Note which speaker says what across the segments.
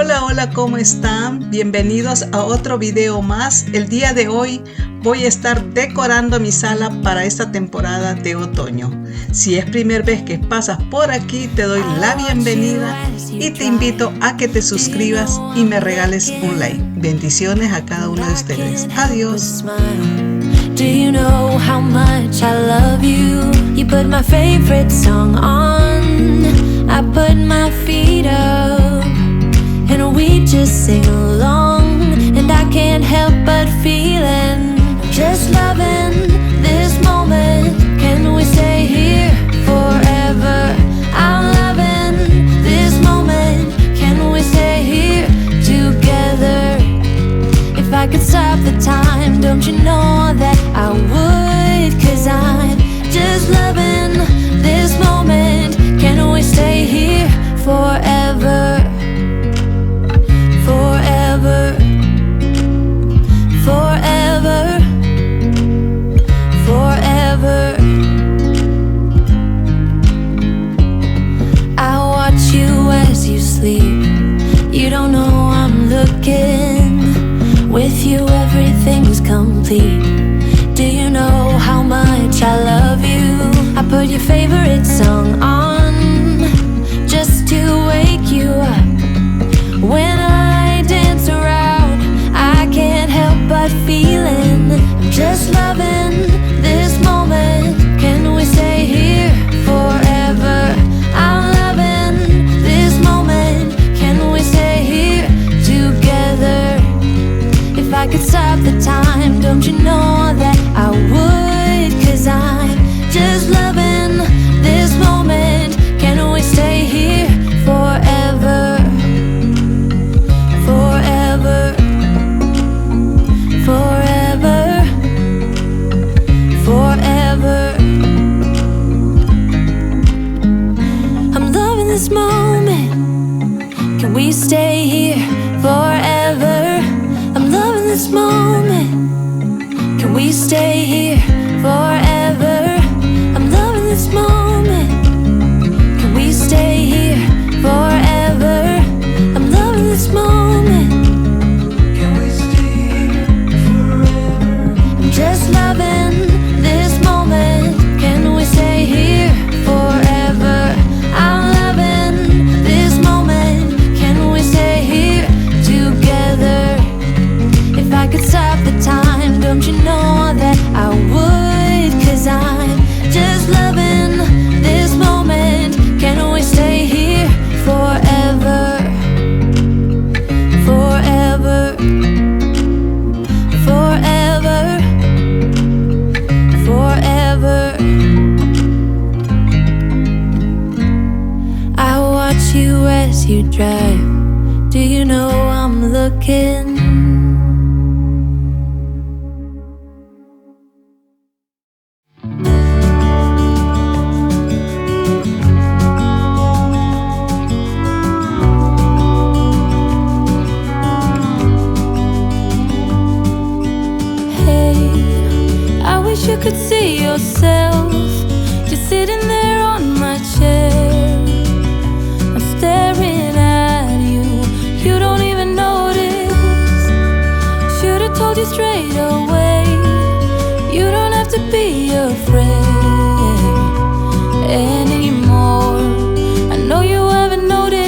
Speaker 1: Hola, hola, ¿cómo están? Bienvenidos a otro video más. El día de hoy voy a estar decorando mi sala para esta temporada de otoño. Si es primera vez que pasas por aquí, te doy la bienvenida y te invito a que te suscribas y me regales un like. Bendiciones a cada uno de ustedes. Adiós.
Speaker 2: Do you know how much I love you? You put my favorite song on, I put my feet up, and we just sing along. And I can't help but feeling, just loving this moment. Can we stay here forever? I'm loving this moment. Can we stay here together? If I could stop the time, don't you know that I would? 'Cause I'm just loving this moment. Can we stay here forever? Forever, forever, forever. I watch you as you sleep. You don't know I'm looking. With you everything's complete. Do you know how much I love you? I put your favorite song on just to wake you up. When I dance around, I can't help but feeling, I'm just loving this moment. Can we stay here forever? I'm loving this moment. Can we stay here together? If I could stop the time, don't you know that I would? 'Cause I'm just loving this moment. Can we stay here forever? Forever, forever, forever. I'm loving this moment. Can we stay here forever? I'm loving this moment. Can we stay here forever? I'm loving this moment. Can we stay here forever? I'm loving this moment. Can we stay here forever? I'm just loving this moment. Can we stay here forever? I'm loving this moment. Can we stay here together? If I could stop the time, don't you know that I would? 'Cause I'm just loving this moment. Can we stay here forever? Forever, forever, forever. I watch you as you drive. Do you know I'm looking? You could see yourself just sitting there on my chair. I'm staring at you. You don't even notice. Should've told you straight away. You don't have to be afraid anymore. I know you haven't noticed.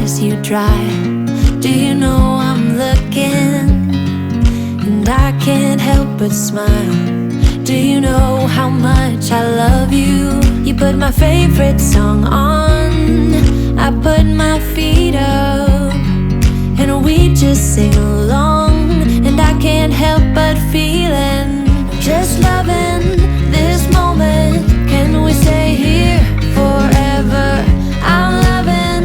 Speaker 2: as you drive. Do you know I'm looking? And I can't help but smile. Do you know how much I love you? You put my favorite song on, I put my feet up, and we just sing along. And I can't help but feeling, just loving this moment. Can we stay here forever? I'm loving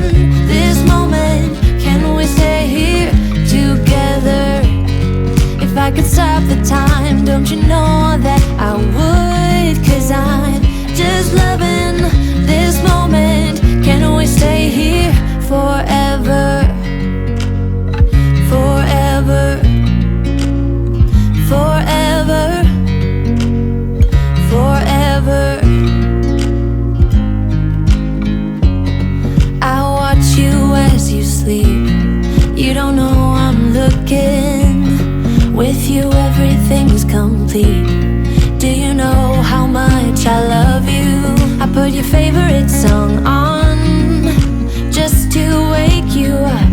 Speaker 2: this moment. Can we stay here together? If I could stop the time, don't you know that I would? 'Cause I'm just loving this moment. Can we stay here forever? Forever. Forever. Forever. I watch you as you sleep. You don't know I'm looking. With you everything's complete. Do you know how much I love you? I put your favorite song on just to wake you up.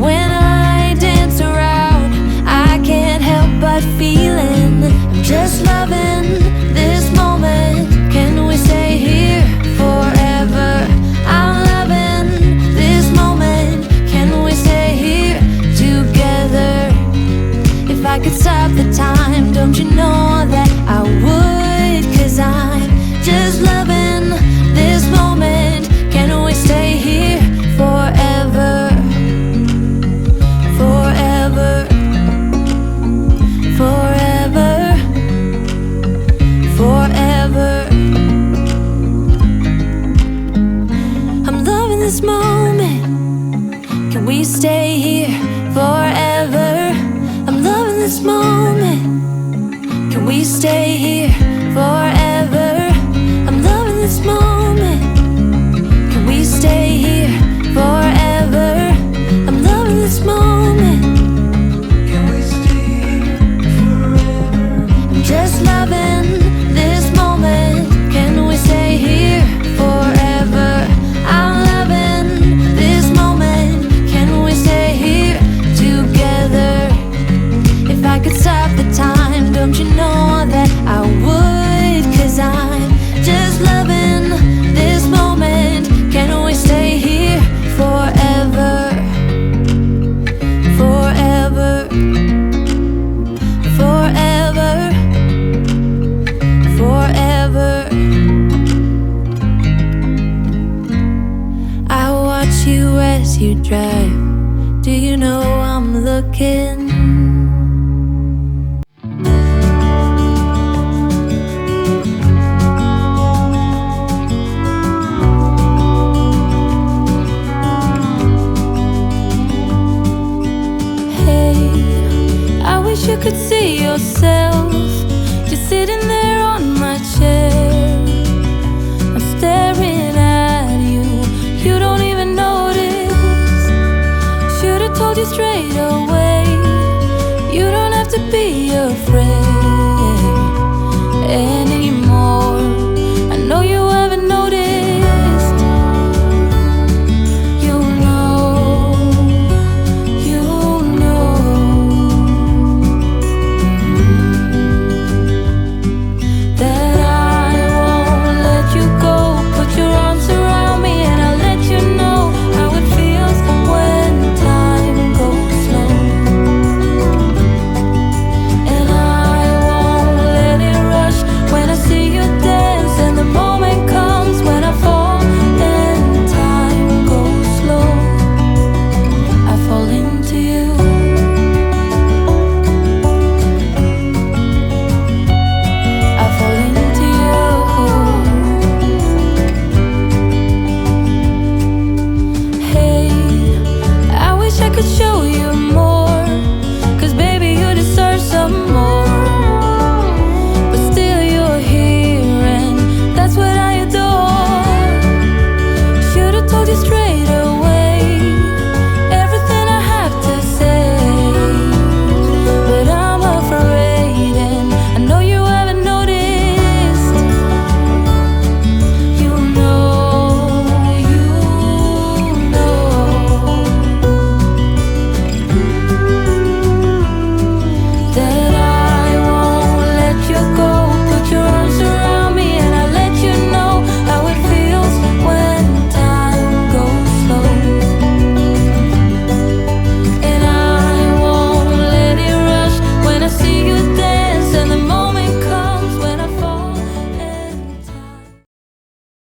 Speaker 2: When I dance around, I can't help but feeling, I'm just loving this moment. Can we stay here forever? I'm loving this moment. Can we stay here together? If I could stop the time, don't you know that I would? 'Cause I'm just loving this moment. Can we stay here forever? Forever. Forever. Forever. I'm loving this moment. Can we stay here forever? I'm loving this moment. Can we stay here forever? I'm loving this moment. Can we stay here forever? I'm loving this moment. Can we stay here forever? I'm just loving this moment. Can we stay here forever? I'm loving this moment. Can we stay here together? If I could stop the time, don't you know that I would? 'Cause I'm just loving this moment. Can we stay here forever? Forever. Forever. Forever. I watch you as you drive. Do you know I'm looking? You could see yourself just sitting there on my chair. I'm staring at you, you don't even notice. Should've told you straight away, you don't have to be afraid.